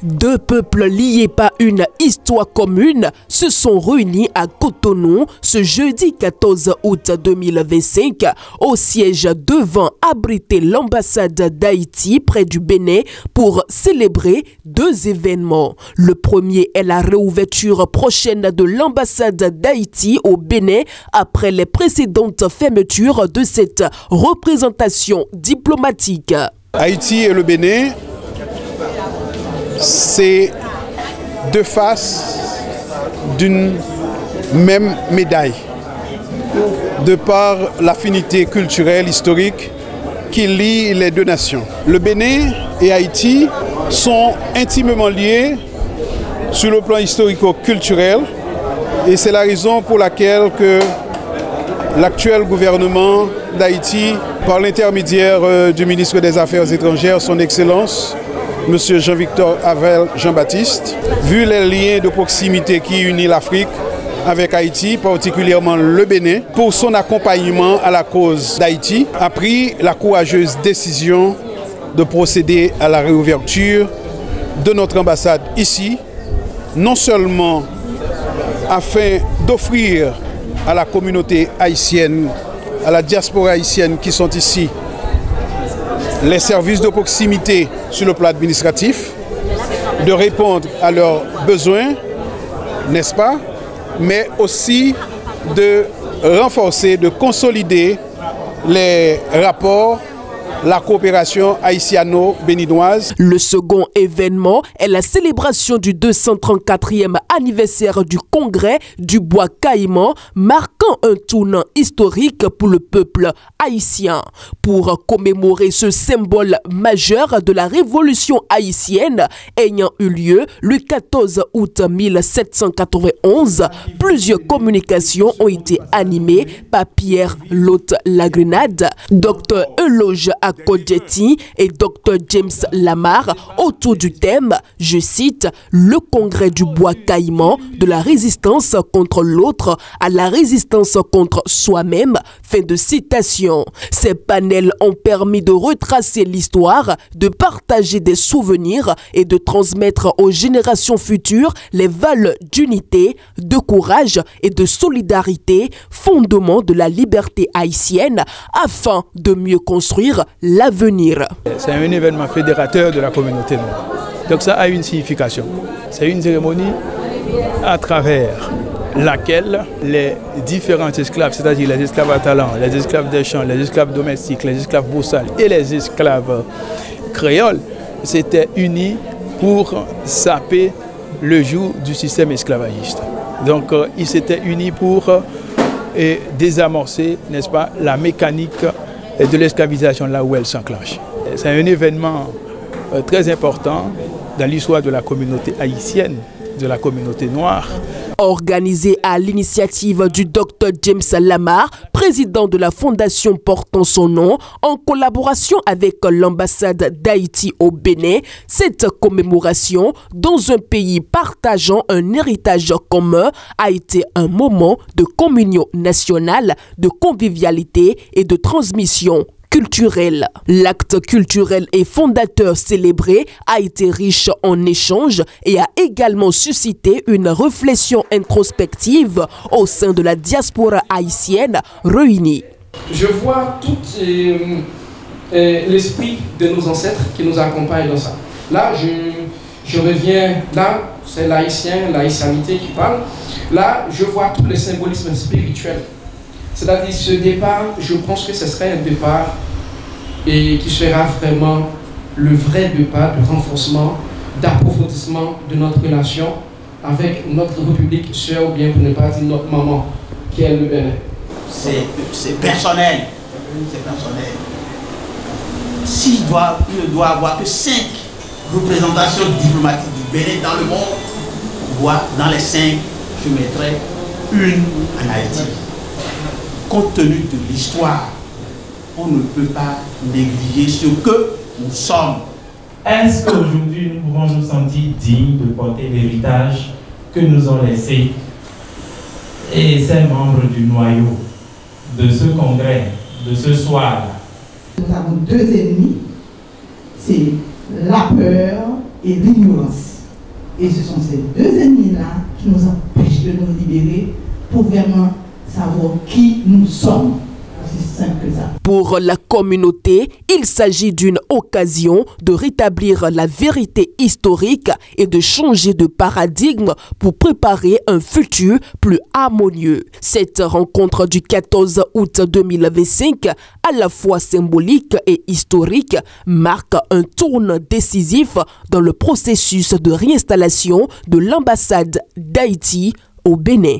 Deux peuples liés par une histoire commune se sont réunis à Cotonou ce jeudi 14 août 2025 au siège devant abriter l'ambassade d'Haïti près du Bénin pour célébrer deux événements. Le premier est la réouverture prochaine de l'ambassade d'Haïti au Bénin après les précédentes fermetures de cette représentation diplomatique. Haïti et le Bénin, c'est deux faces d'une même médaille, de par l'affinité culturelle, historique qui lie les deux nations. Le Bénin et Haïti sont intimement liés sur le plan historico-culturel et c'est la raison pour laquelle que l'actuel gouvernement d'Haïti, par l'intermédiaire du ministre des Affaires étrangères, son Excellence, M. Jean-Victor Avel Jean-Baptiste, vu les liens de proximité qui unissent l'Afrique avec Haïti, particulièrement le Bénin, pour son accompagnement à la cause d'Haïti, a pris la courageuse décision de procéder à la réouverture de notre ambassade ici, non seulement afin d'offrir à la communauté haïtienne, à la diaspora haïtienne qui sont ici, les services de proximité sur le plan administratif, de répondre à leurs besoins, n'est-ce pas, mais aussi de renforcer, de consolider les rapports, la coopération haïtiano-béninoise. Le second événement est la célébration du 234e anniversaire du congrès du Bois Caïman, marquant un tournant historique pour le peuple haïtien. Pour commémorer ce symbole majeur de la révolution haïtienne ayant eu lieu le 14 août 1791, plusieurs communications ont été animées par Pierre Lotte-Lagrenade, Dr Eloge Akodjeti et Dr James Lamar autour du thème, je cite, le congrès du Bois Caïman de la résistance contre l'autre à la résistance contre soi-même, fin de citation. Ces panels ont permis de retracer l'histoire, de partager des souvenirs et de transmettre aux générations futures les valeurs d'unité, de courage et de solidarité, fondement de la liberté haïtienne, afin de mieux construire l'avenir. C'est un événement fédérateur de la communauté noire. Donc ça a une signification. C'est une cérémonie à travers laquelle les différents esclaves, c'est-à-dire les esclaves à talent, les esclaves des champs, les esclaves domestiques, les esclaves boussales et les esclaves créoles s'étaient unis pour saper le joug du système esclavagiste. Donc ils s'étaient unis pour désamorcer, n'est-ce pas, la mécanique de l'esclavisation là où elle s'enclenche. C'est un événement très important dans l'histoire de la communauté haïtienne, de la communauté noire. Organisé à l'initiative du Dr James Lamar, président de la fondation portant son nom, en collaboration avec l'ambassade d'Haïti au Bénin, cette commémoration, dans un pays partageant un héritage commun, a été un moment de communion nationale, de convivialité et de transmission culturel. L'acte culturel et fondateur célébré a été riche en échanges et a également suscité une réflexion introspective au sein de la diaspora haïtienne réunie. Je vois tout l'esprit de nos ancêtres qui nous accompagne dans ça. Là, je reviens, là, c'est l'haïtien, l'haïtianité qui parle. Là, je vois tout le symbolisme spirituel. C'est-à-dire ce départ, je pense que ce serait un départ et qui sera vraiment le vrai départ de renforcement, d'approfondissement de notre relation avec notre République sœur, ou bien pour ne pas dire notre maman, qui est le Bénin. C'est personnel. C'est personnel. S'il ne doit avoir que 5 représentations diplomatiques du Bénin dans le monde, dans les 5, je mettrai une en Haïti. Compte tenu de l'histoire, on ne peut pas négliger ce que nous sommes. Est-ce qu'aujourd'hui nous pouvons nous sentir dignes de porter l'héritage que nous ont laissé et ces membres du noyau de ce congrès, de ce soir? Nous avons deux ennemis c'est la peur et l'ignorance. Et ce sont ces deux ennemis-là qui nous empêchent de nous libérer pour vraiment savoir qui nous sommes. C'est simple que ça. Pour la communauté, il s'agit d'une occasion de rétablir la vérité historique et de changer de paradigme pour préparer un futur plus harmonieux. Cette rencontre du 14 août 2025, à la fois symbolique et historique, marque un tournant décisif dans le processus de réinstallation de l'ambassade d'Haïti au Bénin.